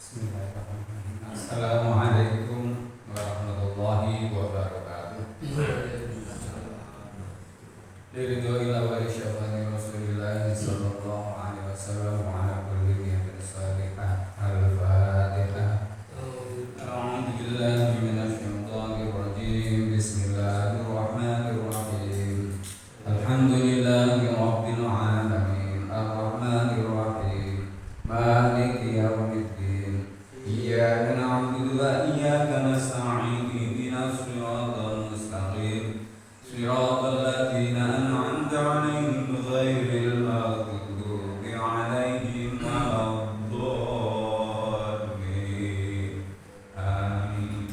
Bismillahirrahmanirrahim. Assalamualaikum warahmatullahi wabarakatuh. Liridhoillah wa lisyafani Rasulillah sallallahu alaihi wasallam wa ala kulli niyatin salihah. Al-Fatihah. A'udzu billahi minasyaitonir rajim. Bismillahirrahmanirrahim. Alhamdulillahi rabbil alamin. Ar-Rahmanir Rahim. Maliki yaumiddin. Iyyaka na'budu wa iyyaka nasta'in. Ihdinas siratal mustaqim. Siratal ladzina an'amta 'alaihim ghairil maghdubi 'alaihim waladdallin. Amin.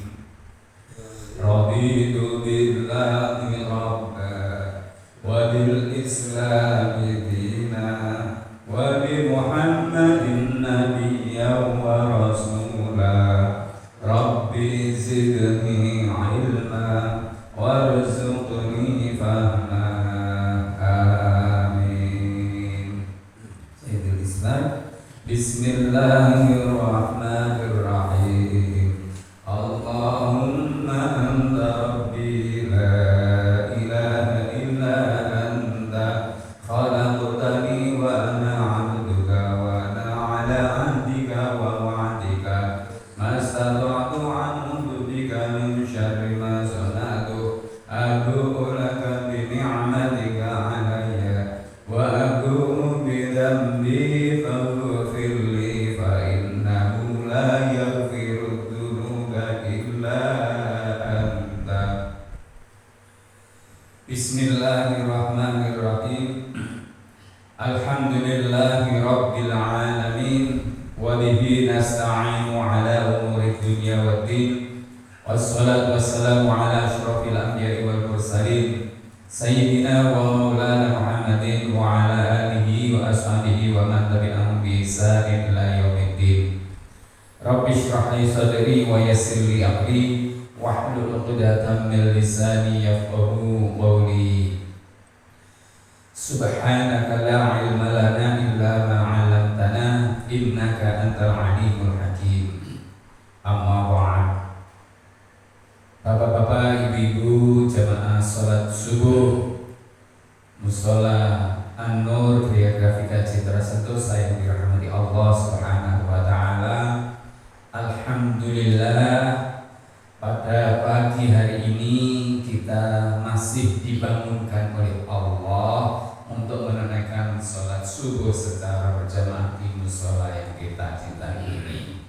Raditu billahi rabban wa bil islami dinan wa bi Muhammadin nabiyyan wa rasulah. Rabbi zidni ilma warzuqni fahma. Amin. Sayyidul Islam. Bismillahirrahmanirrahim. Allahumma anta rabbi la ilaha illa anta khalaqtani wa ana 'abduka wa ana 'ala 'ahdika wa wa'dika mastata'tu a'udzu bika min syarri ma sana'tu adu'u laka bi ni'matika 'alayya wa adu'u bi dhanbi faghfir li fa innahu la yaghfiru dzunuba illa anta. Bismillahirrahmanirrahim. Alhamdulillahi rabbil alamin wa bihi nasta'inu ala umuri dunya waddin. Wassalatu wassalamu ala asyrafil anbiya'i wal mursalin sayyidina wa maulana Muhammadin wa ala alihi wa ashabihi wa man tabi'ahum bi ihsanin ila yaumiddin. Rabbi shrah li sadri wa yassir li amri wahlul 'uqdatam min lisani yafqahu qawli. Subhanaka la ilma lana illa ma 'allamtana innaka antal alimul hakim. Amma ba'd. Bapak-bapak, ibu-ibu, jamaah salat subuh Mushola An-Nur Gria Grafika Citra Sentosa yang dirahmati Allah Subhanahu wa taala. Alhamdulillah, pada pagi hari ini kita masih dibangunkan oleh Allah untuk menunaikan sholat subuh secara berjamaah di mushola yang kita cintai ini.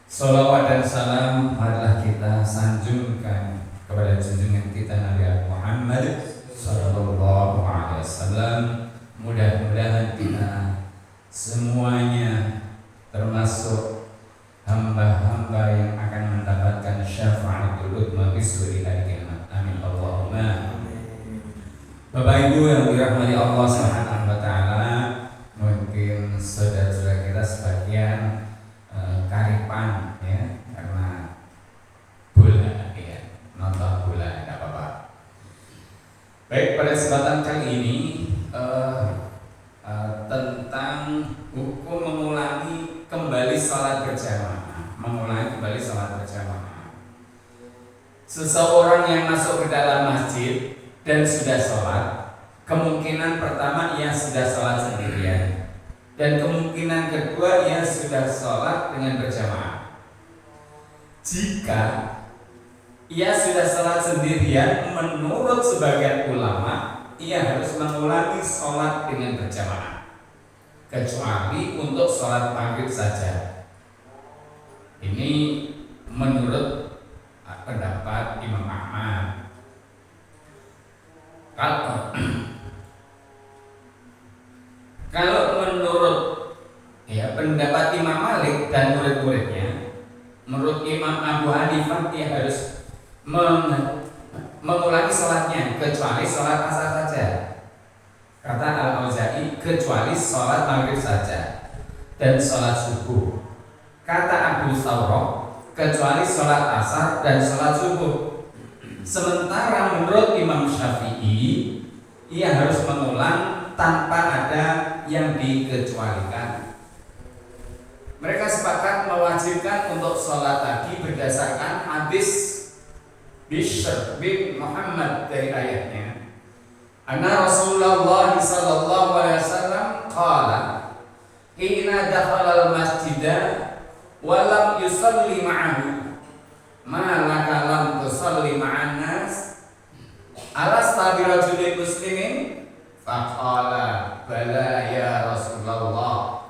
Sholawat dan salam marilah kita sanjungkan kepada junjungan kita Nabi Muhammad sallallahu alaihi wasallam. Mudah-mudahan kita semuanya termasuk hamba-hamba yang akan mendapatkan syafaatul uzma fi hari kiamat. Amin Allahumma. Bapak Ibu yang dirahmati Allah Subhanahu wa taala, mungkin saudara-saudara kita sebagian karipan ya, karena bola ya, nonton bola tidak apa-apa. Baik, pada kesempatan kali ini tentang hukum mengulangi kembali sholat berjamaah. Seseorang yang masuk ke dalam masjid dan sudah sholat, kemungkinan pertama ia sudah sholat sendirian, dan kemungkinan kedua ia sudah sholat dengan berjamaah. Jika ia sudah sholat sendirian, menurut sebagian ulama ia harus mengulangi sholat dengan berjamaah, kecuali untuk sholat maghrib saja. Ini menurut pendapat Imam Ahmad. Kalau menurut pendapat Imam Malik dan murid-muridnya, menurut Imam Abu Hanifah dia harus mengulangi sholatnya kecuali sholat asar saja. Kata Al-Auza'i, kecuali sholat maghrib saja dan sholat subuh. Kata Abu Thawrah, kecuali sholat asar dan sholat subuh. Sementara menurut Imam Syafi'i, ia harus mengulang tanpa ada yang dikecualikan. Mereka sepakat mewajibkan untuk sholat lagi berdasarkan hadis Bishr bin Muhammad dari ayatnya. Anna Rasulullah sallallahu alaihi wasallam qala hina dakhala al-masjida wa lam yusalli ma'ahu ma laka lam tusalli ma'an nas alasta bi rajulin muslimin faqala bala ya Rasulullah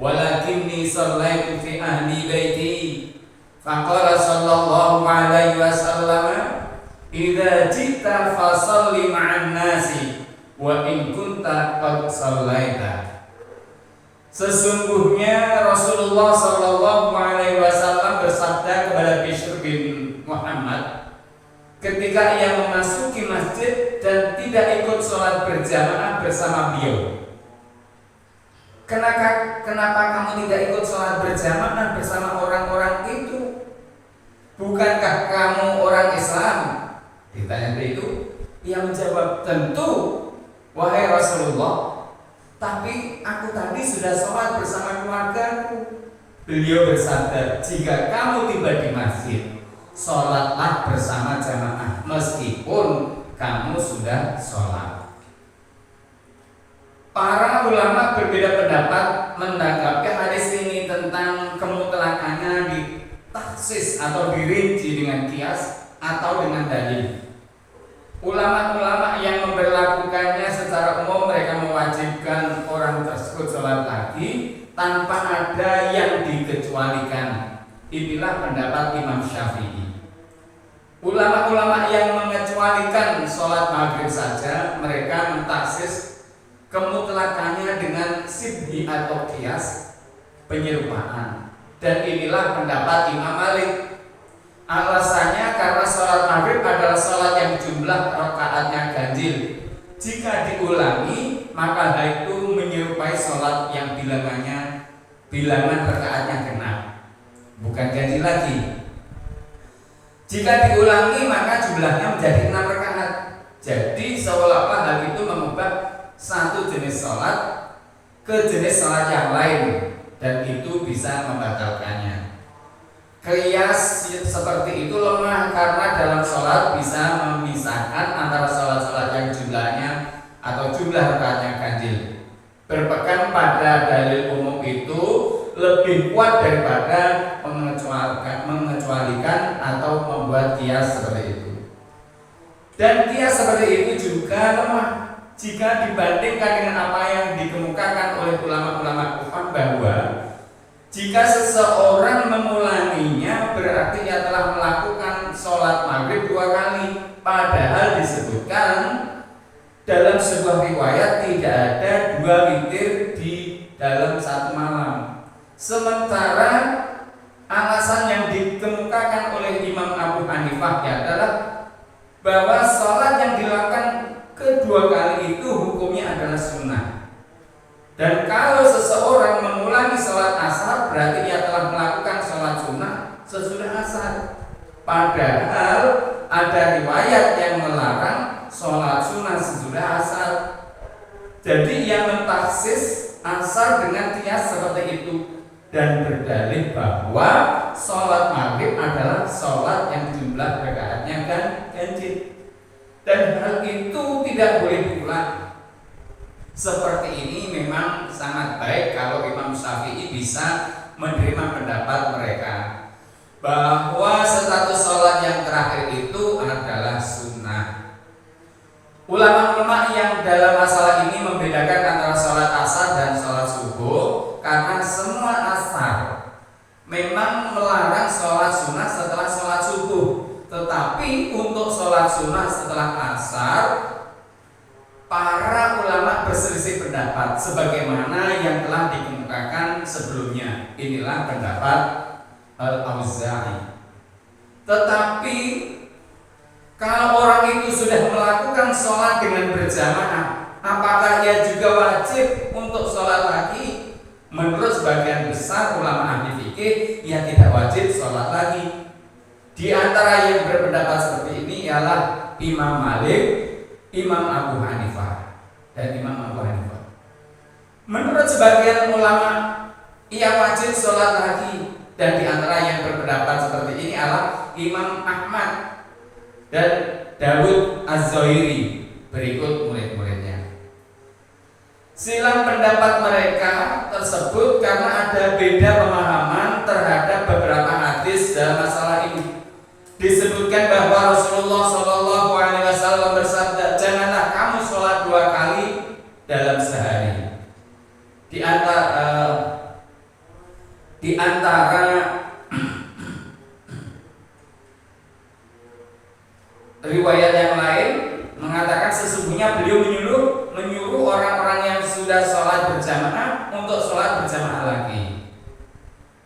walakinni sallaitu fi ahli baiti faqala sallallahu alaihi wasallam idza jita fasalli ma'an nasi wa in kunta qad sallaita. Sesungguhnya Rasulullah sallallahu alaihi wasallam bersabda kepada Bishr bin Muhammad ketika ia memasuki masjid dan tidak ikut sholat berjamaah bersama beliau. Kenapa kamu tidak ikut sholat berjamaah bersama orang-orang itu? Bukankah kamu orang Islam? Ditanya itu, ia menjawab, tentu, wahai Rasulullah. Tapi aku tadi sudah sholat bersama keluargaku. Beliau bersabda, jika kamu tiba di masjid, sholatlah bersama jamaah meskipun kamu sudah sholat. Para ulama berbeda pendapat menanggapi hadis ini tentang kemutlakannya ditaksis atau dirinci dengan kias atau dengan dalil. Ulama-ulama yang memperlakukannya secara umum mereka mewajibkan orang tersebut sholat lagi tanpa ada yang dikecualikan. Inilah pendapat Imam Syafi'i. Ulama-ulama yang mengecualikan sholat maghrib saja mereka mentaksis kemutlakannya dengan sibhi atau kias, penyerupaan. Dan inilah pendapat Imam Malik. Alasannya karena sholat maghrib adalah sholat yang jumlah rakaatnya ganjil. Jika diulangi maka hal itu menyerupai sholat yang bilangan rakaatnya genap, bukan ganjil lagi. Jika diulangi maka jumlahnya menjadi 6 rakaat. Jadi seolah-olah hal itu mengubah satu jenis sholat ke jenis sholat yang lain dan itu bisa membatalkannya. Kias seperti itu lemah karena dalam sholat bisa memisahkan antara sholat-sholat yang jumlahnya atau jumlah rakaatnya ganjil. Berpegang pada dalil umum itu lebih kuat daripada mengecualikan atau membuat kias seperti itu. Dan kias seperti itu juga lemah jika dibandingkan dengan apa yang dikemukakan oleh ulama-ulama kufah bahwa jika seseorang mengulanginya berarti ia telah melakukan sholat maghrib 2 kali. Padahal disebutkan dalam sebuah riwayat tidak ada 2 witir di dalam satu malam. Sementara alasan yang dikemukakan oleh Imam Abu Hanifah adalah bahwa sholat yang dilakukan kedua kali itu hukumnya adalah sunnah. Dan kalau seseorang mengulangi sholat asar berarti ia telah melakukan sholat sunnah sesudah asar. Padahal ada riwayat yang melarang sholat sunnah sesudah asar. Jadi ia mentaksis asar dengan kias seperti itu dan berdalih bahwa sholat maghrib adalah sholat yang jumlah rakaatnya ganjil. Dan hal itu tidak boleh diulang. Seperti ini memang sangat baik kalau Imam Syafi'i bisa menerima pendapat mereka bahwa status sholat yang terakhir itu adalah sunnah. Ulama-ulama yang dalam masalah ini membedakan antara sholat asar dan sholat subuh karena semua asar memang melarang sholat sunnah setelah sholat subuh. Tetapi untuk sholat sunnah setelah asar para ulama berselisih pendapat sebagaimana yang telah dikemukakan sebelumnya. Inilah pendapat Al-Auza'i. Tetapi kalau orang itu sudah melakukan sholat dengan berjamaah, apakah ia juga wajib untuk sholat lagi? Menurut sebagian besar ulama ahli fikih, ia tidak wajib sholat lagi. Di antara yang berpendapat seperti ini ialah Imam Malik, Imam Abu Hanifah dan Imam Abu Hanifah. Menurut sebagian ulama ia wajib sholat lagi Dan di antara yang berpendapat seperti ini adalah Imam Ahmad dan Dawud Az-Zohiri berikut murid-muridnya. Silang pendapat mereka tersebut karena ada beda pemahaman terhadap beberapa hadis dalam masalah ini. Disebutkan bahwa Rasulullah Shallallahu Alaihi Wasallam bersabda, janganlah kamu sholat 2 kali dalam sehari. Di antara riwayat yang lain mengatakan sesungguhnya beliau menyuruh orang-orang yang sudah sholat berjamaah untuk sholat berjamaah lagi.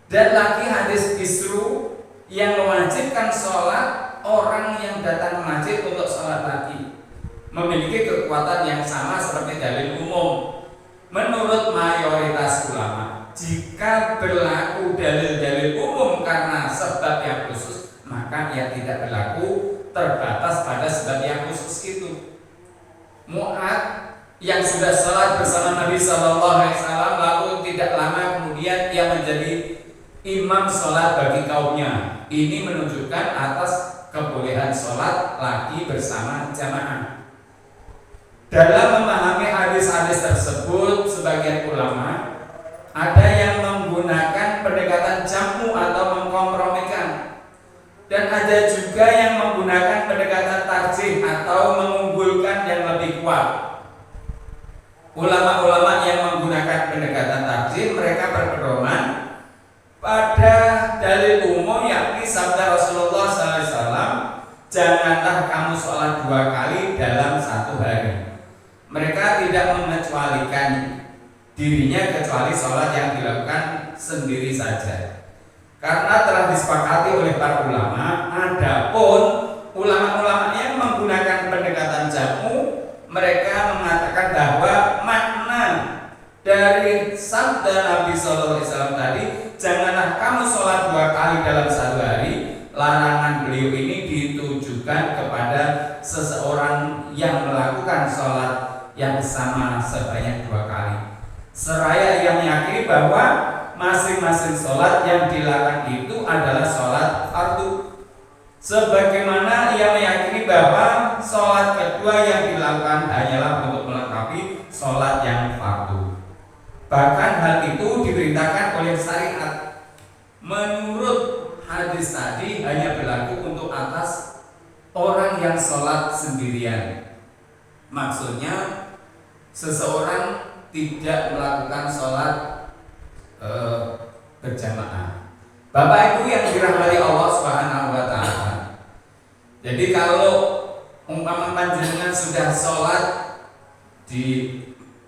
Dan lagi hadis Isru yang mewajibkan sholat orang yang datang ke masjid untuk sholat lagi memiliki kekuatan yang sama seperti dalil umum. Menurut mayoritas ulama, jika berlaku dalil-dalil umum karena sebab yang khusus, maka ia tidak berlaku terbatas pada sebab yang khusus itu. Mu'ad yang sudah sholat bersama Nabi Sallallahu Alaihi Wasallam lalu tidak lama kemudian ia menjadi imam sholat bagi kaumnya. Ini menunjukkan atas kebolehan sholat lagi bersama jamaah. Dalam memahami hadis-hadis tersebut, sebagian ulama ada yang menggunakan pendekatan jamu atau mengkompromikan, dan ada juga yang menggunakan pendekatan tarjih atau mengunggulkan yang lebih kuat. Ulama-ulama yang menggunakan pendekatan tarjih mereka berpedoman pada dalil umum yakni sabda Rasulullah SAW, janganlah kamu sholat 2 kali dalam 1 hari. Mereka tidak mengecualikan dirinya kecuali sholat yang dilakukan sendiri saja, karena telah disepakati oleh para ulama. Adapun ulama-ulama yang menggunakan pendekatan jamu, mereka mengatakan bahwa makna dari sabda Nabi SAW tadi, janganlah kamu sholat 2 kali dalam 1 hari, larangan beliau ini ditujukan kepada seseorang yang melakukan sholat yang sama sebanyak 2 kali, seraya yang meyakini bahwa masing-masing sholat yang dilakukan itu adalah sholat fardu, sebagaimana ia meyakini bahwa sholat kedua yang dilakukan hanyalah untuk melengkapi sholat yang fardu. Bahkan hal itu diperintahkan oleh syariat. Menurut hadis tadi hanya berlaku untuk atas orang yang sholat sendirian. Maksudnya seseorang tidak melakukan sholat berjamaah. Bapak Ibu yang dirahmati Allah Subhanahu wa taala. Jadi kalau umpama panjenengan sudah sholat di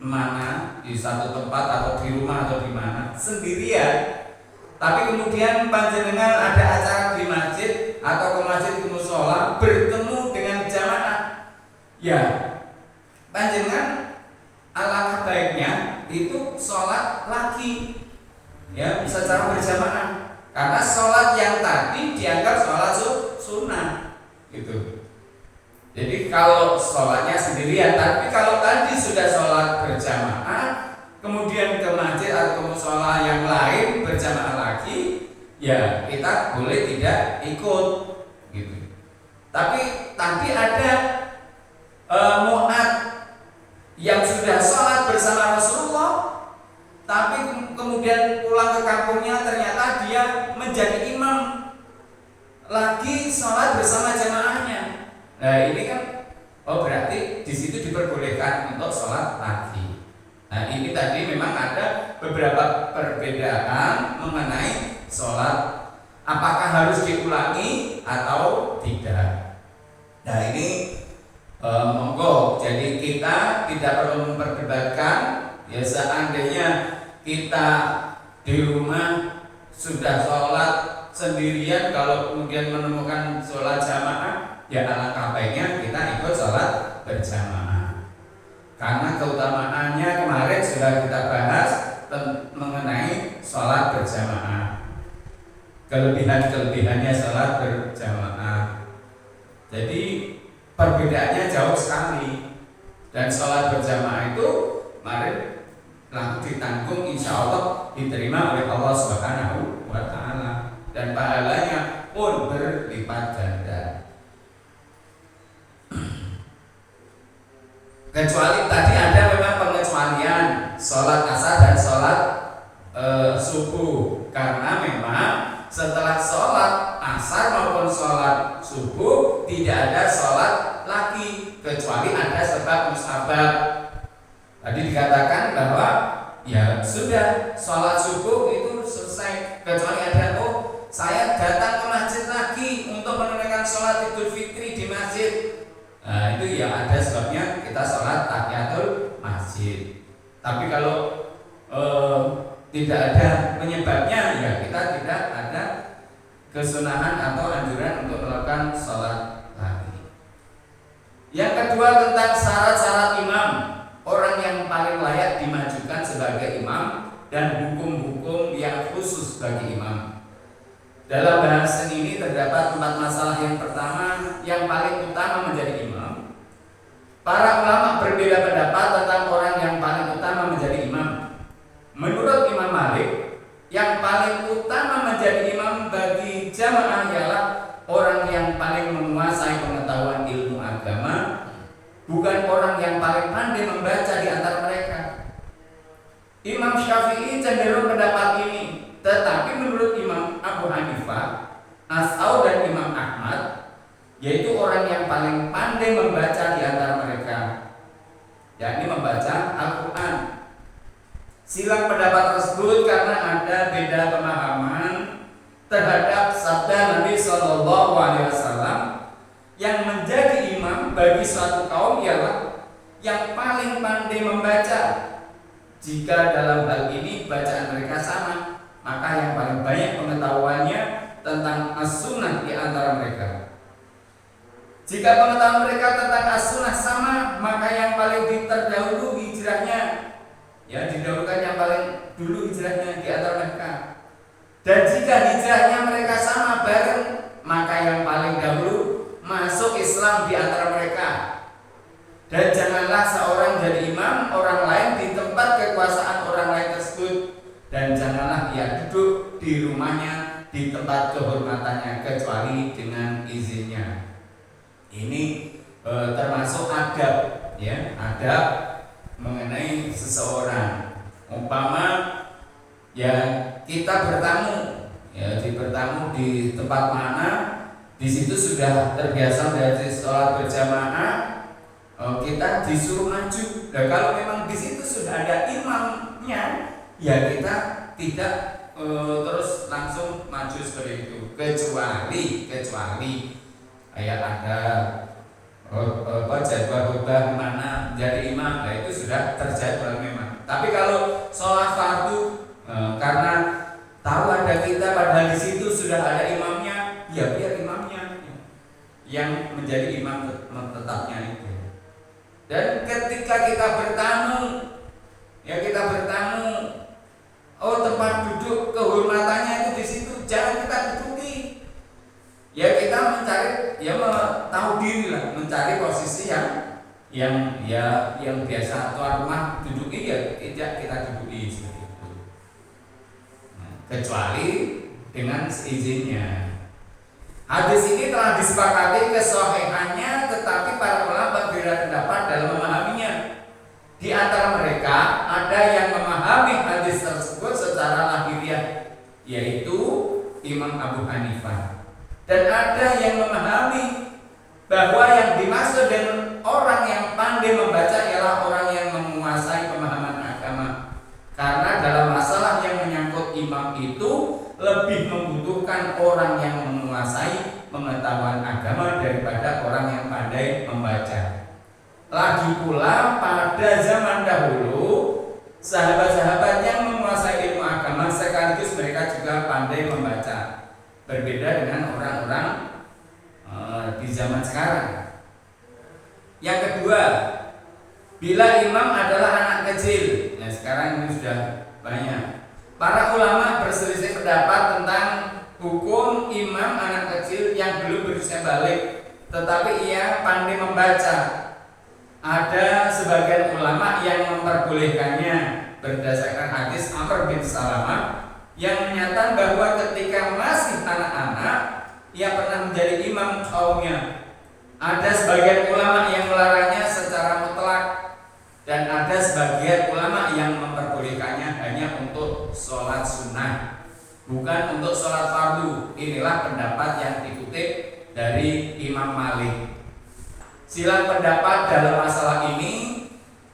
mana, di satu tempat atau di rumah atau di mana sendirian, tapi kemudian panjenengan ada acara di masjid atau ke masjid ke mushola bertemu dengan jamaah, ya panjenengan alangkah baiknya itu sholat lagi, ya secara berjamaah, karena sholat yang tadi dianggap sholat sunnah gitu. Jadi kalau sholatnya sendirian, tapi kalau tadi sudah sholat berjamaah, kemudian ke masjid atau ke mushola yang lain berjamaah lagi, ya kita boleh tidak ikut gitu. Tapi ada Mu'ad yang sudah sholat bersama Rasulullah, tapi kemudian pulang ke kampungnya ternyata dia menjadi imam lagi sholat bersama jamaahnya. Nah ini kan, berarti di situ diperbolehkan untuk sholat lagi. Nah ini tadi memang ada beberapa perbedaan mengenai sholat, apakah harus diulangi atau tidak. Nah ini monggo, jadi kita tidak perlu memperdebatkan. Ya seandainya kita di rumah sudah sholat sendirian, kalau kemudian menemukan sholat jamaah, ya alangkah baiknya kita ikut sholat berjamaah. Karena keutamaannya kemarin sudah kita bahas mengenai sholat berjamaah, kelebihannya sholat berjamaah. Jadi perbedaannya jauh sekali. Dan sholat berjamaah itu kemarin langsung ditanggung, insya Allah diterima oleh Allah Subhanahu wa Ta'ala. pahalanya pun berlipat ganda. Kecuali tadi ada memang pengecualian sholat asar dan sholat subuh, karena memang setelah sholat asar maupun sholat subuh tidak ada sholat lagi kecuali ada sebab musabab. Tadi dikatakan bahwa ya sudah sholat subuh itu selesai, kecuali ada saya datang ke masjid lagi untuk menunaikan sholat Idul Fitri di masjid. Nah itu ya ada sebabnya kita sholat tahiyatul masjid. Tapi kalau tidak ada penyebabnya ya kita tidak ada kesunahan atau anjuran untuk melakukan sholat lagi. Yang kedua tentang syarat-syarat imam, orang yang paling layak dimajukan sebagai imam dan hukum-hukum yang khusus bagi imam. Dalam bahasan ini terdapat 4 masalah. Yang pertama, yang paling utama menjadi imam. Para ulama berbeda pendapat tentang orang yang paling utama menjadi imam. Menurut Imam Malik, yang paling utama menjadi imam bagi jamaah ialah orang yang paling menguasai pengetahuan ilmu agama, bukan orang yang paling pandai membaca di antara mereka. Imam Syafi'i cenderung pendapat ini, tetapi menurut Imam Abu Hanifah, As'aud dan Imam Ahmad, yaitu orang yang paling pandai membaca di antara mereka, yakni membaca Al-Quran. Silang pendapat tersebut karena ada beda pemahaman terhadap sabda Nabi SAW. Yang menjadi imam bagi suatu kaum ialah yang paling pandai membaca. Jika dalam hal ini bacaan mereka sama, maka yang paling banyak pengetahuannya tentang as-sunnah di antara mereka. Jika pengetahuan mereka tentang as-sunnah sama, maka yang paling terdahulu hijrahnya, ya didahulukan yang paling dulu hijrahnya di antara mereka. Dan jika hijrahnya mereka sama bareng, maka yang paling dahulu masuk Islam di antara mereka. Dan janganlah seorang jadi imam orang lain di tempat kekuasaan orang lain tersebut, dan janganlah ia duduk di rumahnya di tempat kehormatannya kecuali dengan izinnya. Ini termasuk adab, ya, adab mengenai seseorang. Umpama ya kita bertamu, ya bertamu di tempat mana, di situ sudah terbiasa dari sholat berjamaah, kita disuruh maju. Nah, kalau memang di situ sudah ada imamnya, ya kita tidak terus langsung maju seperti itu, kecuali kayak ada jadwal khutbah mana jadi imam, nah itu sudah terjadwal memang. Tapi kalau sholat fardu, karena tahu ada kita padahal di situ sudah ada imamnya, ya biar imamnya yang menjadi imam tetapnya itu. Dan ketika kita bertamu, tempat duduk kehormatannya itu di situ, jangan kita duduki. Ya kita mencari, ya tahu diri lah, mencari posisi yang biasa tuan rumah duduki, ya tidak kita duduki seperti itu. Kecuali dengan seizinnya. Hadis ini telah disepakati kesahihannya, tetapi para ulama berbeda pendapat dalam memahaminya. Di antara mereka ada yang memahami hadis tersebut secara lahiriah, yaitu Imam Abu Hanifah, dan ada yang memahami bahwa yang dimaksud dengan orang yang pandai membaca ialah orang yang menguasai pemahaman agama, karena dalam masalah yang menyangkut imam itu lebih membutuhkan orang yang menguasai pengetahuan agama daripada orang yang pandai membaca. Lagi pula pada zaman dahulu, sahabat-sahabat yang menguasai ilmu agama sekaligus mereka juga pandai membaca, berbeda dengan orang-orang di zaman sekarang. Yang kedua, bila imam adalah anak kecil, nah sekarang ini sudah banyak. Para ulama berselisih pendapat tentang hukum imam anak kecil yang belum berusia balik, tetapi ia pandai membaca. Ada sebagian ulama yang memperbolehkannya berdasarkan hadis Amr bin Salamah yang menyatakan bahwa ketika masih anak-anak ia pernah menjadi imam kaumnya. Ada sebagian ulama yang melarangnya secara mutlak dan ada sebagian ulama yang memperbolehkannya hanya untuk sholat sunnah, bukan untuk sholat fardu. Inilah pendapat yang dikutip dari Imam Malik. Silang pendapat dalam masalah ini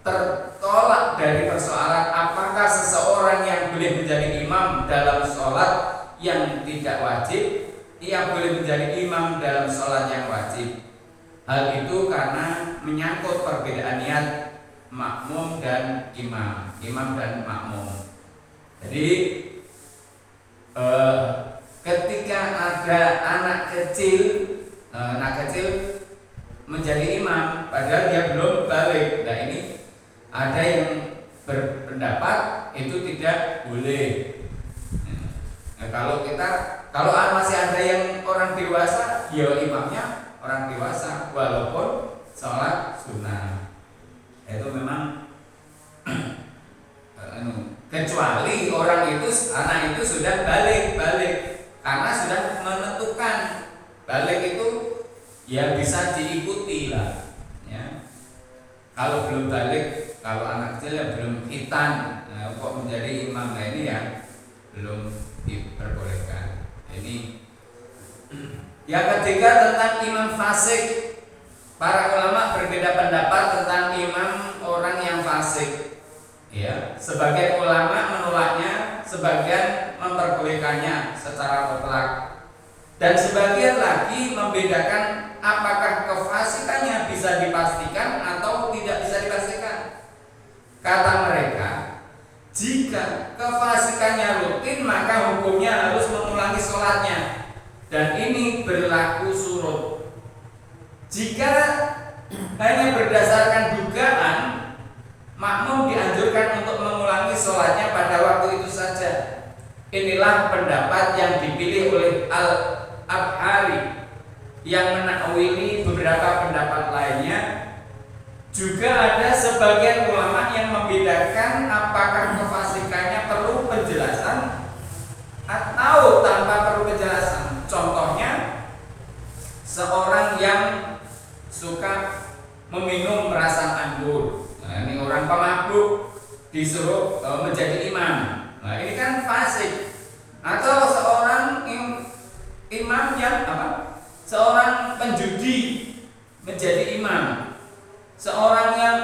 tertolak dari persoalan apakah seseorang yang boleh menjadi imam dalam sholat yang tidak wajib, ia boleh menjadi imam dalam sholat yang wajib. Hal itu karena menyangkut perbedaan niat makmum dan imam, imam dan makmum. Jadi ketika ada anak kecil menjadi imam padahal dia belum balik, nah ini ada yang berpendapat itu tidak boleh. Nah, kalau masih ada yang orang dewasa, ya imamnya orang dewasa walaupun sholat sunnah. Itu memang kecuali orang itu, anak itu sudah balik karena sudah menentukan balik itu ya bisa diikuti lah ya. Kalau belum balik, kalau anak kecil yang belum khitan, kok menjadi imam, nah ini ya belum diperbolehkan. Ini yang ketiga tentang imam fasik. Para ulama berbeda pendapat tentang imam orang yang fasik. Ya, sebagian ulama menolaknya, sebagian memperbolehkannya secara mutlak. Dan sebagian lagi membedakan apakah kefasikannya bisa dipastikan atau tidak bisa dipastikan. Kata mereka, jika kefasikannya rutin maka hukumnya harus mengulangi sholatnya, dan ini berlaku surut. Jika hanya berdasarkan dugaan, makmum dianjurkan untuk mengulangi sholatnya pada waktu itu saja. Inilah pendapat yang dipilih oleh Al-Abhari yang menakwili beberapa pendapat lainnya. Juga ada sebagian ulama yang membedakan apakah kefasikannya perlu penjelasan atau tanpa perlu penjelasan. Contohnya, seorang yang suka meminum perasan anggur, nah, ini orang pemabuk disuruh menjadi imam. Nah, ini kan fasik. Atau seorang imam yang seorang penjudi menjadi imam. Seorang yang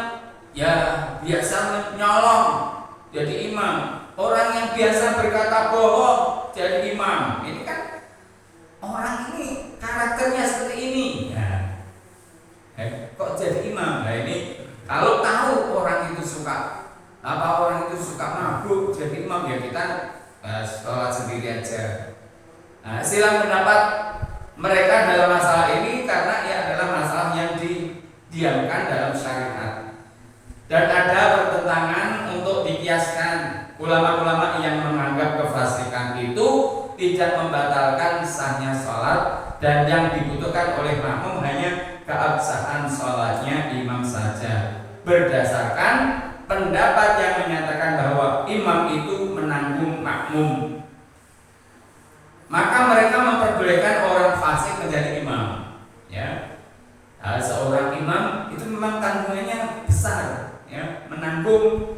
ya biasa nyolong jadi imam. Orang yang biasa berkata bohong jadi imam. Ini kan orang ini karakternya seperti ini. Nah, kok jadi imam? Nah, ini kalau tahu orang itu suka mabuk jadi imam, ya kita sholat sendiri aja. Nah, silang pendapat mereka dalam masalah ini karena ia adalah masalah yang didiamkan dalam syariat dan ada pertentangan untuk dikiaskan. Ulama-ulama yang menganggap kefasikan itu tidak membatalkan sahnya sholat dan yang dibutuhkan oleh makmum hanya keabsahan sholatnya imam saja, berdasarkan pendapat yang menyatakan bahwa imam itu menanggung makmum. Maka mereka memperbolehkan orang fasik menjadi imam. Ya, seorang imam itu memang tanggungannya besar, ya, menanggung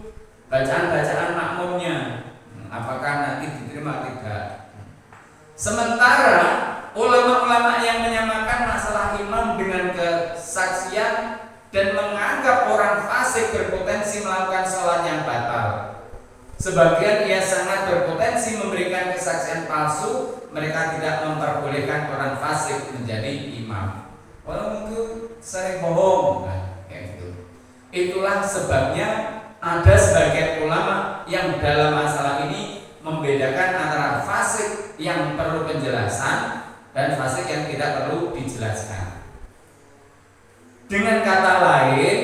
bacaan-bacaan makmumnya. Apakah nanti diterima tidak? Sementara ulama-ulama yang menyamakan masalah imam dengan kesaksian dan menganggap orang fasik berpotensi melakukan sholat yang batal. Sebagian ia sangat berpotensi memberikan kesaksian palsu. Mereka tidak memperbolehkan orang fasik menjadi imam. Orang itu sering bohong, kayak gitu. Itulah sebabnya ada sebagian ulama yang dalam masalah ini membedakan antara fasik yang perlu penjelasan dan fasik yang tidak perlu dijelaskan. Dengan kata lain,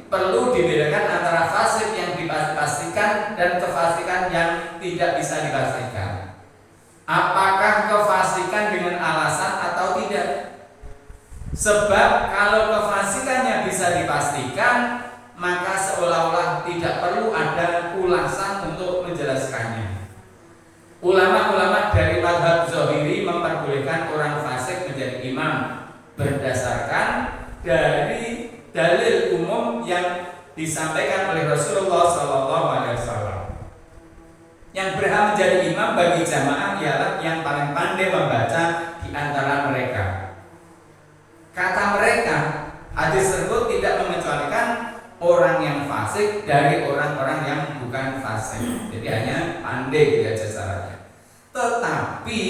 perlu dibedakan antara fasik yang dipastikan dan kefasikan yang tidak bisa dipastikan. Apakah kefasikan dengan alasan atau tidak? Sebab kalau kefasikannya bisa dipastikan, maka seolah-olah tidak perlu ada ulasan untuk menjelaskannya. Ulama-ulama dari mazhab Zahiri memperbolehkan orang fasik menjadi imam berdasarkan dari dalil umum yang disampaikan oleh Rasulullah SAW. Yang berhak menjadi imam bagi jamaah ialah yang paling pandai membaca di antara mereka. Kata mereka, hadis tersebut tidak mengecualikan orang yang fasik dari orang-orang yang bukan fasik. Jadi hanya pandai aja syaratnya. Tetapi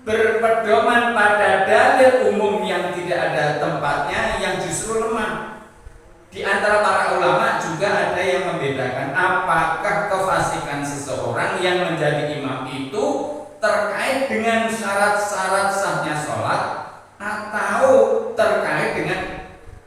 berpedoman pada dalil umum yang tidak ada tempatnya yang justru lemah. Di antara para ulama juga ada yang membedakan apakah kefasikan seseorang yang menjadi imam itu terkait dengan syarat-syarat sahnya sholat atau terkait dengan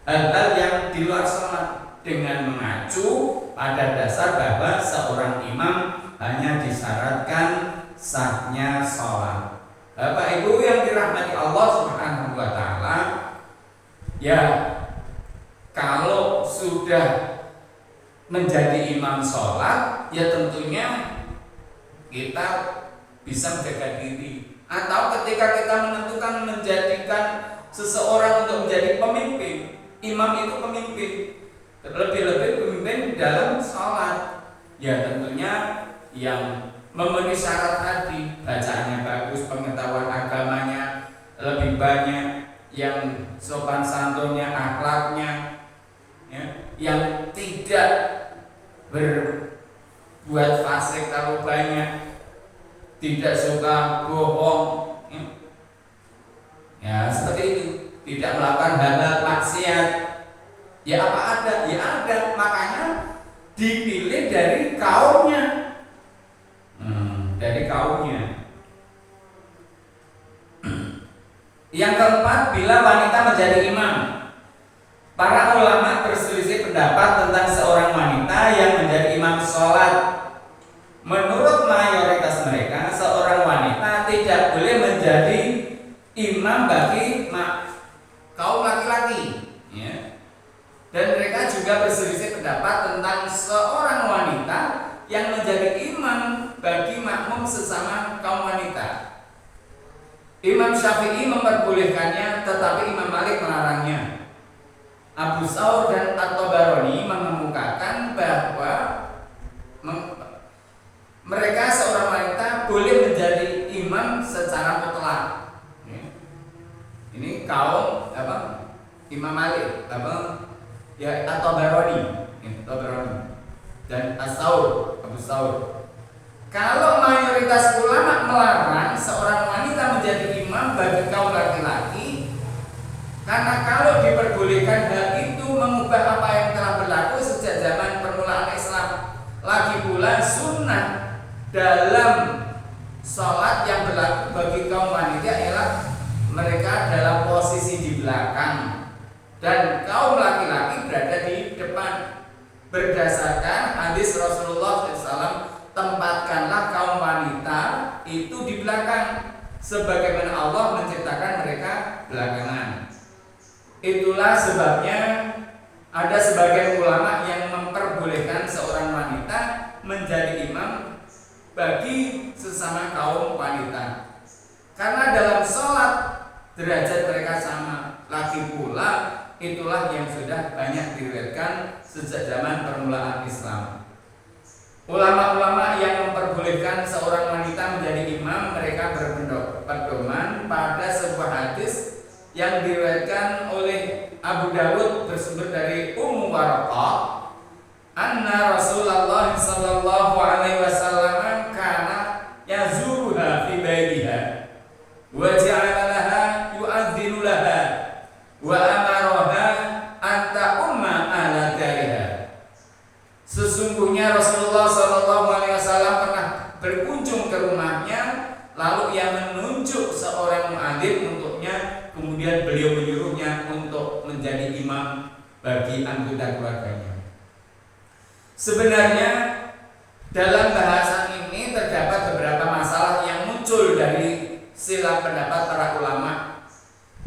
hal-hal yang di luar sholat, dengan mengacu pada dasar bahwa seorang imam hanya disyaratkan sahnya sholat. Bapak Ibu yang dirahmati Allah Subhanahu wa taala, ya kalau sudah menjadi imam sholat, ya tentunya kita bisa menjaga diri. Atau ketika kita menentukan menjadikan seseorang untuk menjadi pemimpin, imam itu pemimpin, lebih-lebih pemimpin dalam sholat, ya tentunya yang memenuhi syarat tadi, bacaannya bagus, pengetahuan agamanya lebih banyak, yang sopan santunnya, akhlaknya, ya, yang tidak berbuat fasik terlalu banyak, tidak suka bohong, ya seperti itu, tidak melakukan hal-hal maksiat. Ya apa ada? Ya ada. Makanya dipilih dari kaumnya, Yang keempat, bila wanita menjadi imam. Para ulama berselisih pendapat tentang seorang wanita yang menjadi imam sholat. Menurut mayoritas mereka, seorang wanita tidak boleh menjadi imam bagi kaum laki-laki, ya. Dan mereka juga berselisih pendapat tentang seorang wanita yang menjadi imam bagi makmum sesama kaum wanita. Imam Syafi'i memperbolehkannya, tetapi Imam Malik melarangnya. Abu Saur dan At-Tabarani mengemukakan bahwa mereka seorang wanita boleh menjadi imam secara mutlak. Ini kaum Imam Malik At-Tabarani dan As-Saur, Abu Saur. Kalau mayoritas ulama melarang seorang wanita menjadi imam bagi kaum laki-laki, karena kalau diperbolehkan hal itu mengubah apa yang telah berlaku sejak zaman permulaan Islam. Lagi pula sunnah dalam sholat yang berlaku bagi kaum wanita ialah mereka dalam posisi di belakang dan kaum laki-laki berada di depan. Berdasarkan hadis Rasulullah SAW, tempatkanlah kaum wanita itu di belakang, sebagaimana Allah menciptakan mereka belakangan. Itulah sebabnya ada sebagian ulama yang memperbolehkan seorang wanita menjadi imam bagi sesama kaum wanita, karena dalam sholat derajat mereka sama. Lagi pula itulah yang sudah banyak diriwayatkan sejak zaman permulaan Islam. Ulama-ulama yang memperbolehkan seorang wanita menjadi imam, mereka berpedoman pada sebuah hadis yang diriwayatkan oleh Abu Dawud bersumber dari Ummu Waraqah, anna Rasulullah sallallahu alaihi wasallam kana yazuruha fi baitiha wa ja'ala laha yu'adzinu laha wa amaraha anta umma ala dariha. Sesungguhnya Rasulullah sallallahu alaihi wasallam pernah berkunjung ke rumahnya, lalu ia menunjuk seorang muadzin untuknya, kemudian beliau menyuruhnya untuk menjadi imam bagi anggota keluarganya. Sebenarnya dalam bahasan ini terdapat beberapa masalah yang muncul dari silang pendapat para ulama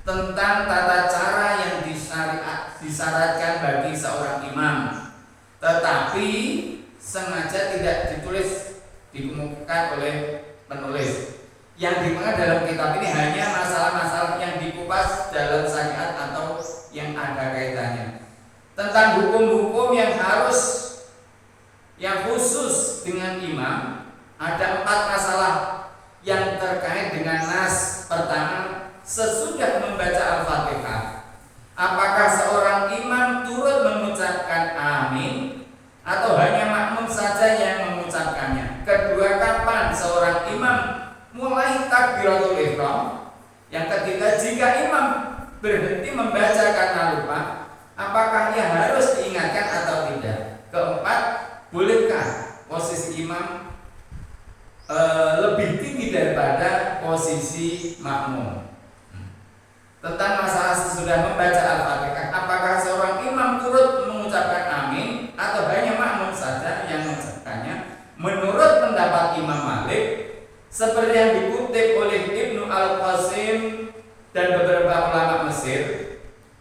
tentang tata cara yang disyaratkan bagi seorang imam, tetapi sengaja tidak ditulis, dikemukakan diangkat oleh penulis. Yang dimaksud dalam kitab ini hanya masalah-masalah yang dikupas dalam syariat atau yang ada kaitannya. Tentang hukum-hukum yang khusus dengan imam, ada 4 masalah yang terkait dengan nas. Pertama, sesudah membaca Al-Fatihah, apakah seorang imam turut mengucapkan amin atau hanya makmum saja yang mengucapkannya? Kedua, kapan seorang imam mulai takbiratul ihram? Yang ketiga, jika imam berhenti membaca karena lupa, apakah ia harus diingatkan atau tidak? Keempat, bolehkah posisi imam lebih tinggi daripada posisi makmum? Tentang masalah sesudah membaca Al-Fatihah, apakah seorang imam turut mengucapkan amin atau hanya makmum saja yang mengucapkannya? Menurut pendapat Imam Malik, seperti yang dikutip oleh Ibnu Al-Qasim dan beberapa ulama Mesir,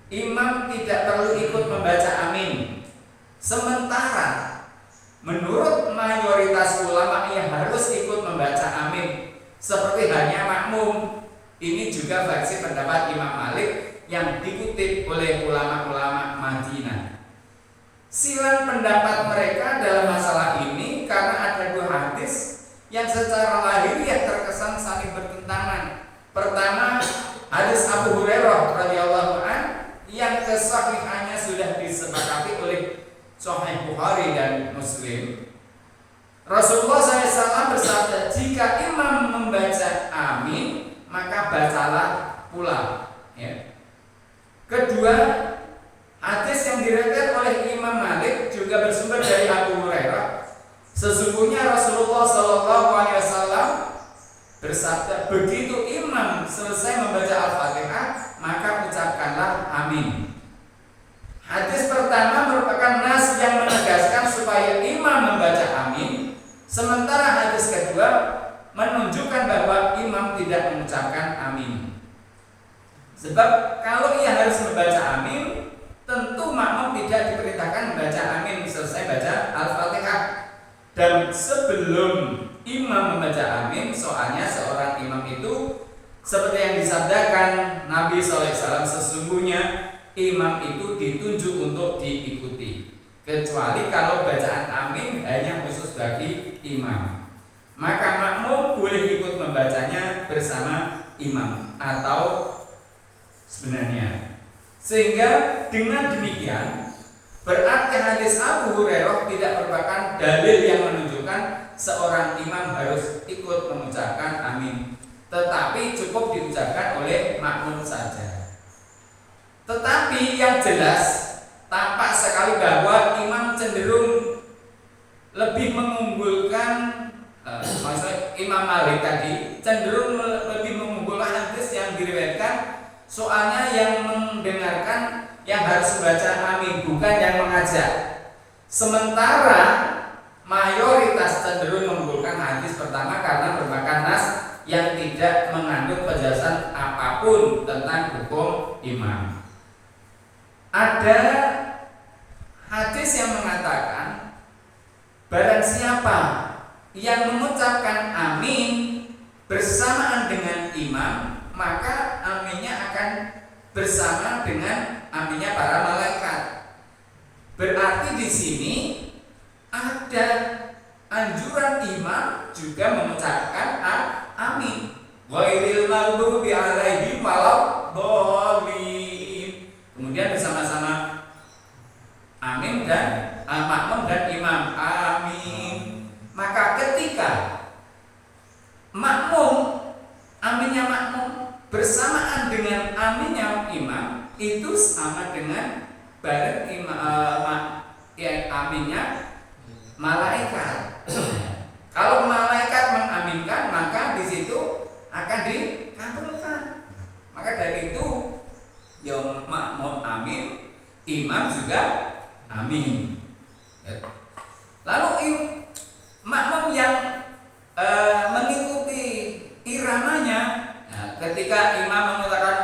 imam tidak perlu ikut membaca amin. Sementara menurut mayoritas ulama ia harus ikut membaca amin, seperti hanya makmum. Ini juga versi pendapat Imam Malik yang dikutip oleh ulama-ulama Madinah. Silang pendapat mereka dalam masalah ini karena ada 2 hadis yang secara lahiriah terkesan saling bertentangan. Pertama, hadis Abu Hurairah radhiyallahu an yang kesahihannya sudah disepakati oleh Sahih Bukhari dan Muslim. Rasulullah SAW bersabda, jika imam membaca amin, maka bacalah pula. Ya. Kedua, hadis yang diriwayatkan oleh Imam Malik juga bersumber dari Abu Hurairah. Sesungguhnya Rasulullah SAW bersabda, begitu imam selesai membaca Al-Fatihah, maka ucapkanlah amin. Hadis pertama merupakan nas yang menegaskan supaya imam membaca amin, sementara hadis kedua menunjukkan bahwa imam tidak mengucapkan amin. Sebab kalau ia harus membaca amin, tentu makmum tidak diperintahkan membaca amin selesai baca Al-Fatihah. Dan sebelum imam membaca amin, soalnya seorang imam itu seperti yang disabdakan Nabi SAW, sesungguhnya imam itu ditunjuk untuk diikuti, kecuali kalau bacaan amin hanya khusus bagi imam. Maka makmum boleh ikut membacanya bersama imam atau sebenarnya. Sehingga dengan demikian berarti hadis Abu Hurairah tidak merupakan dalil yang menunjukkan seorang imam harus ikut mengucapkan amin, tetapi cukup diucapkan oleh makmum saja. Tetapi yang jelas tampak sekali bahwa imam cenderung lebih mengunggulkan maksudnya Imam Malik tadi cenderung lebih mengunggulkan hadis yang diriwayatkan, soalnya yang mendengarkan yang harus membaca amin, bukan yang mengajak. Sementara mayoritas cenderung mengunggulkan hadis pertama karena merupakan nas yang tidak mengandung penjelasan apapun tentang hukum imam. Ada hadis yang mengatakan, barang siapa yang mengucapkan amin bersamaan dengan imam, maka aminnya akan bersama dengan aminnya para malaikat. Berarti di sini ada anjuran imam juga mengucapkan amin. Ghairil maghdubi alaihim waladdallin. Kemudian bersama-sama amin dan makmum dan imam amin. Maka ketika makmum, aminnya makmum bersamaan dengan aminnya imam, itu sama dengan bareng aminnya malaikat. Kalau malaikat mengaminkan, maka di situ akan dikabulkan. Maka dari itu, yang makmum amin, imam juga amin. Lalu makmum yang mengikuti iramanya, ketika imam mengatakan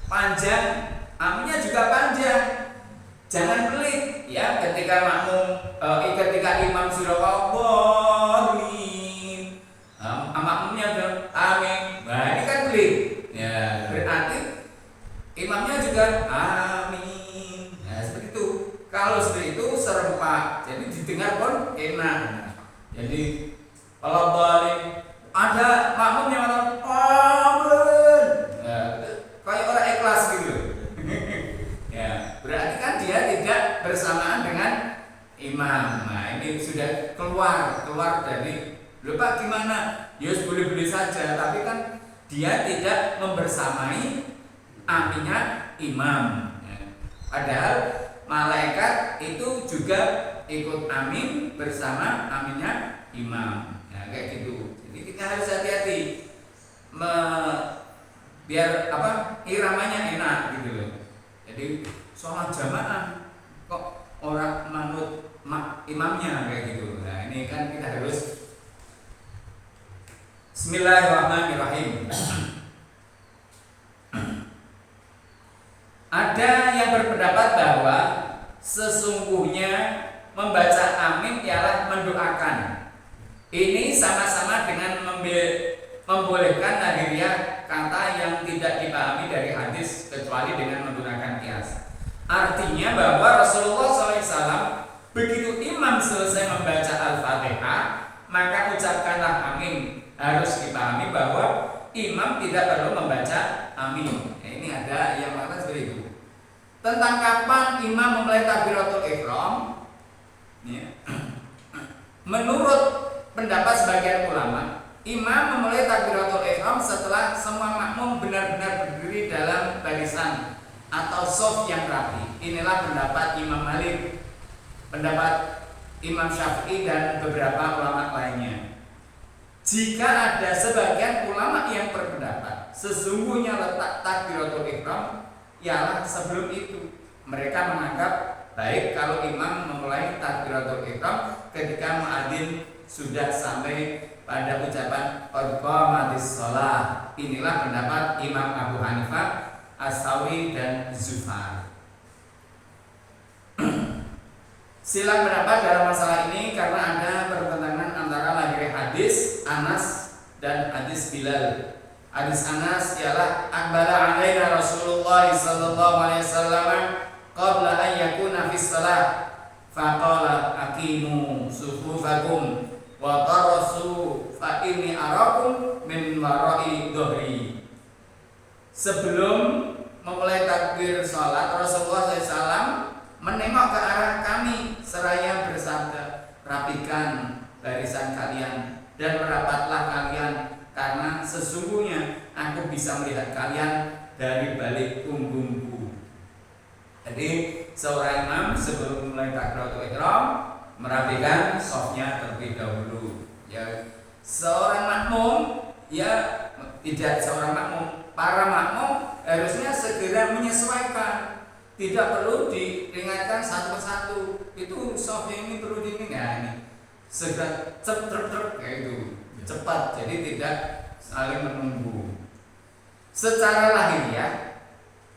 panjang, aminnya juga panjang. Jangan pelit ya, ketika makmum ketika imam sudah qablin, makmumnya bilang amin. Nah ini kan klik. Ya, berarti imamnya juga amin. Ya seperti itu. Kalau seperti itu serempak, jadi didengar pun enak. Jadi kalau balik ada makmum yang ngomong amin, ya, kayak orang ikhlas gitu. Ya, berarti kan dia tidak bersamaan dengan imam. Nah ini sudah keluar dari lupa gimana? Yus boleh-boleh saja, tapi kan dia tidak membersamai aminnya imam. Ya. Padahal malaikat itu juga ikut amin bersama aminnya imam. Ya, kayak gitu. Jadi kita harus hati-hati biar iramanya enak gitu loh. Jadi sholat jamaah kok orang manut imamnya kayak gitu. Nah ini kan kita harus Bismillahirrahmanirrahim. Ada yang berpendapat bahwa sesungguhnya membaca amin ialah mendoakan. Ini sama-sama dengan membolehkan lahiriah kata yang tidak dipahami dari hadis kecuali dengan menggunakan kias. Artinya bahwa Rasulullah SAW begitu imam selesai membaca Al-Fatihah maka ucapkanlah amin. Harus dipahami bahwa imam tidak perlu membaca amin. Ini ada yang mengatakan seperti itu. Tentang kapan imam memulai takbiratul ihram, ya. Menurut pendapat sebagian ulama, imam memulai takbiratul ihram setelah semua makmum benar-benar berdiri dalam barisan atau shaf yang rapi. Inilah pendapat Imam Malik, pendapat Imam Syafi'i dan beberapa ulama lainnya. Jika ada sebagian ulama yang berpendapat sesungguhnya letak takbiratul ihram ialah sebelum itu, mereka menganggap baik kalau imam memulai takbiratul ihram ketika muadzin sudah sampai pada ucapan qad qamatis shalah. Inilah pendapat Imam Abu Hanifah, As-Sawi dan Zufar. Silang pendapat dalam masalah ini karena ada pertentangan antara lahir hadis Anas dan hadis Bilal. Hadis Anas ialah akbala alaina Rasulullah sallallahu alaihi wasallam qabla an yakuna fi shalah faqala aqimu sufufakum wa tarasu fa inni arakum min wara'i dhahri. Sebelum memulai takbir salat, Rasulullah SAW menengok ke arah kami seraya bersabda, rapikan barisan kalian dan merapatlah kalian karena sesungguhnya aku bisa melihat kalian dari balik punggungku. Jadi seorang imam sebelum mulai takbiratul ihram merapikan shafnya terlebih dahulu. Ya, seorang makmum tidak seorang makmum, para makmum harusnya segera menyesuaikan. Tidak perlu diingatkan satu persatu. Itu shafnya ini perlu diingat. Segera cep kayak itu. Cepat, jadi tidak saling menunggu. Secara lahiriah,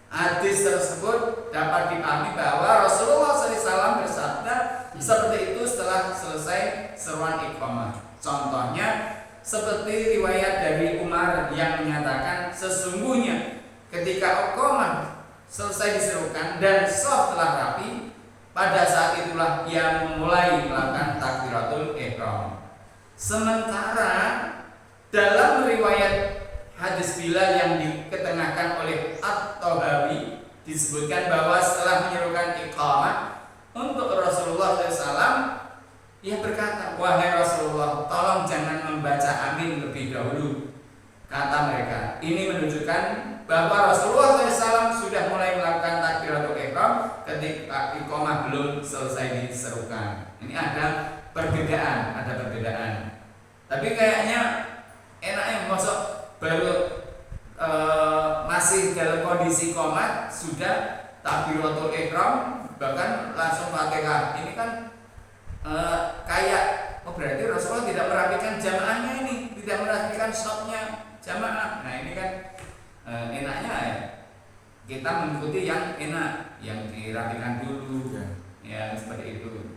hadis tersebut dapat dipahami bahwa Rasulullah SAW bersabda seperti itu setelah selesai seruan iqamah. Contohnya seperti riwayat dari Umar yang menyatakan sesungguhnya ketika iqamah selesai diserukan dan shaf telah rapi, pada saat itulah ia memulai melakukan takbiratul ihram. Sementara dalam riwayat hadis Bilal yang diketengahkan oleh At-Tahawi disebutkan bahwa setelah menyerukan iqamah untuk Rasulullah SAW, ia berkata, wahai Rasulullah, tolong jangan membaca amin lebih dahulu. Kata mereka, ini menunjukkan bahwa Rasulullah SAW sudah mulai melakukan takbiratul ihram ketika iqamah belum selesai diserukan. Ini ada perbedaan. Tapi kayaknya enaknya masuk baru masih dalam kondisi qomat sudah takbiratul ihram bahkan langsung Fatihah. Ini kan kayak berarti Rasulullah tidak merapikan jamaahnya ini, tidak merapikan shafnya jamaah. Nah ini kan enaknya ya kita mengikuti yang enak, yang dirapikan dulu, ya seperti itu.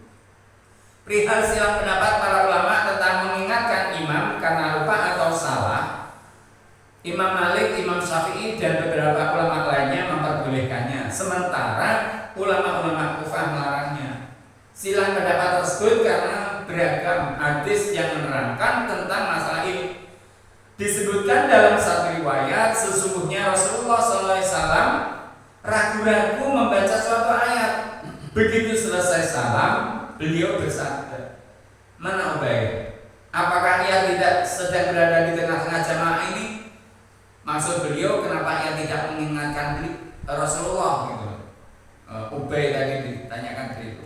Perihal silang pendapat para ulama tentang mengingatkan imam karena lupa Imam Malik, Imam Syafi'i dan beberapa ulama lainnya memperbolehkannya, sementara ulama-ulama Kufah melarangnya. Silang pendapat tersebut karena beragam hadis yang menerangkan tentang masalah ini. Disebutkan dalam satu riwayat, sesungguhnya Rasulullah SAW ragu-ragu membaca suatu ayat. Begitu selesai salam, beliau bersabda, "Mana Ubay? Apakah ia tidak sedang berada di tengah-tengah jamaah ini?" Maksud beliau, kenapa ia tidak mengingatkan Rasulullah gitu. Ubay tadi ditanyakan begitu.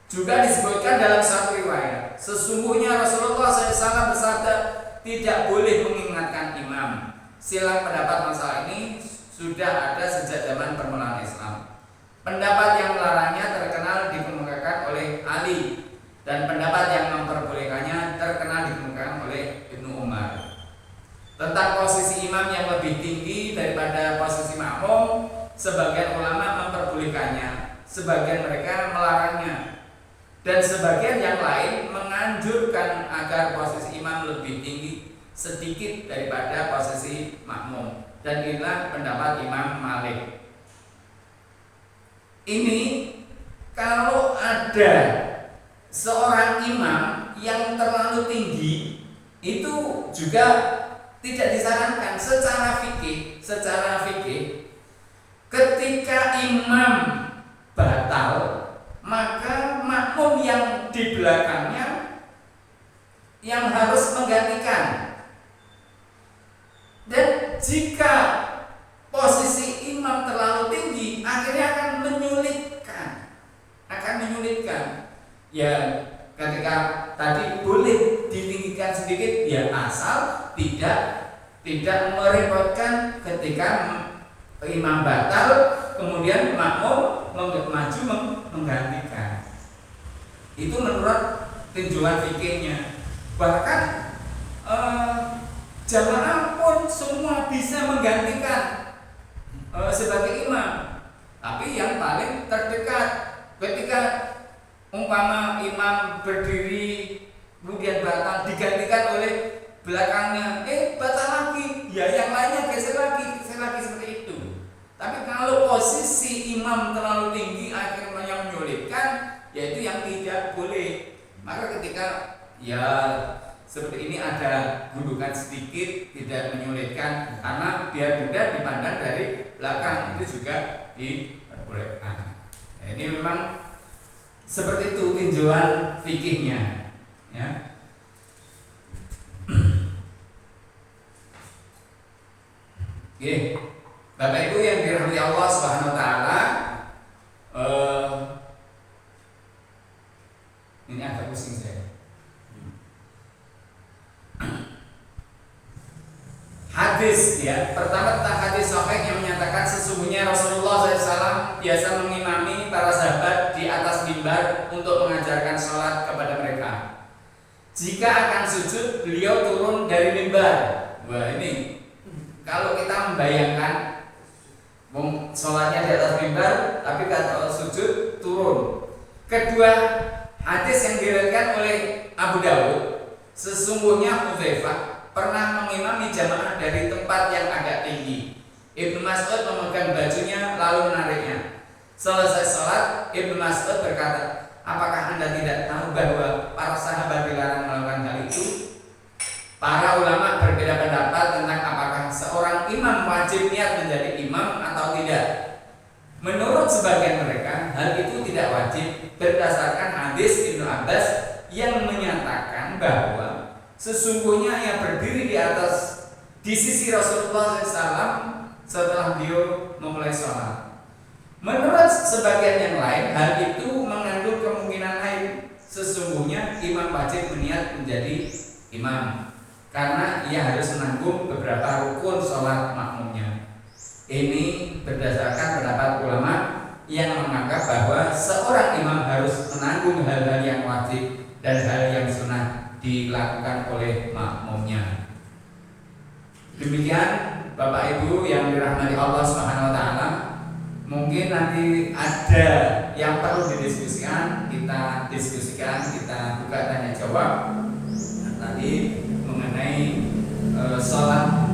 Juga disebutkan dalam satu riwayat, sesungguhnya Rasulullah SAW bersabda, tidak boleh mengingatkan imam. Silang pendapat masalah ini sudah ada sejak zaman permulaan Islam. Pendapat yang melarangnya terkenal dikemukakan oleh Ali, dan pendapat yang memperbolehkannya terkenal dikemukakan oleh Ibnu Umar. Tentang posisi imam yang lebih tinggi daripada posisi makmum, sebagian ulama memperbolehkannya, sebagian mereka melarangnya. Dan sebagian yang lain menganjurkan agar posisi imam lebih tinggi sedikit daripada posisi makmum. Dan inilah pendapat Imam Malik. Ini kalau ada seorang imam yang terlalu tinggi, itu juga tidak disarankan secara fikih. Ketika imam batal, maka makmum yang di belakangnya yang harus menggantikan. Dan jika posisi imam terlalu tinggi, akhirnya akan menyulitkan. Ya, ketika tadi boleh ditinggikan sedikit, ya asal tidak merepotkan ketika imam batal, kemudian makmum maju menggantikan. Itu menurut tinjauan fikihnya. Bahkan jamaah pun semua bisa menggantikan sebagai imam, tapi yang paling terdekat. Ketika umpama imam berdiri kemudian batal, digantikan oleh belakangnya, batal lagi, ya yang lainnya geser lagi seperti itu. Tapi kalau posisi imam terlalu tinggi akhirnya yang menyulitkan, yaitu yang tidak boleh. Maka ketika ya seperti ini ada gundukan sedikit, tidak menyulitkan, karena biar mudah dipandang dari belakang, itu juga diperbolehkan. Ini memang seperti itu tinjauan fikihnya, ya. Oke, Bapak Ibu yang dirahmati Allah Subhanahu Wa Taala, ini agak pusing saya. Hadis, ya, pertama tentang hadis sahih yang menyatakan sesungguhnya Rasulullah SAW biasa mengimami para sahabat di atas mimbar untuk mengajarkan sholat kepada mereka. Jika akan sujud, beliau turun dari mimbar. Wah, ini kalau kita membayangkan sholatnya di atas mimbar, tapi kalau sujud turun. Kedua, hadis yang diriwayatkan oleh Abu Dawud, sesungguhnya Hudzaifah pernah mengimami jamaah dari tempat yang agak tinggi. Ibnu Mas'ud memegang bajunya lalu menariknya. Selesai sholat, Ibnu Mas'ud berkata, apakah Anda tidak tahu bahwa para sahabat dilarang melakukan hal itu? Para ulama berbeda pendapat tentang apakah seorang imam wajib niat menjadi imam atau tidak. Menurut sebagian mereka, hal itu tidak wajib berdasarkan hadis Ibnu Abbas yang menyatakan bahwa sesungguhnya yang berdiri di sisi Rasulullah SAW setelah beliau memulai sholat. Menurut sebagian yang lain, hal itu mengandung kemungkinan lain. Sesungguhnya imam wajib berniat menjadi imam karena ia harus menanggung beberapa rukun sholat makmumnya. Ini berdasarkan pendapat ulama yang menganggap bahwa seorang imam harus menanggung hal-hal yang wajib dan hal yang sunnah dilakukan oleh makmumnya. Demikian Bapak Ibu yang dirahmati Allah Subhanahu Wa Taala. Mungkin nanti ada yang perlu didiskusikan, kita diskusikan, kita buka tanya jawab. Tadi mengenai sholat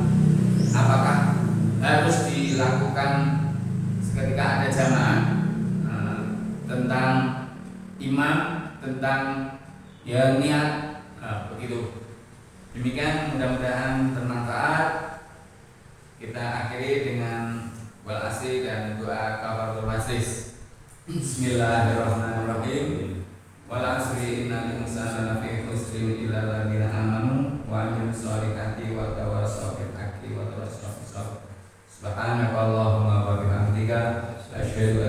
imam tentang ya niat. Nah, begitu. Demikian mudah-mudahan bermanfaat. Kita akhiri dengan wal asri dan doa kafaratul majlis. Bismillahirrahmanirrahim. Wal asri innal insana lafi khusrin illa alladziina aamanu wa 'amilus shalihati wa tawassaw bil haqqi wa tawassaw bis sabr. Subhanakallahumma wa bihamdika asyhadu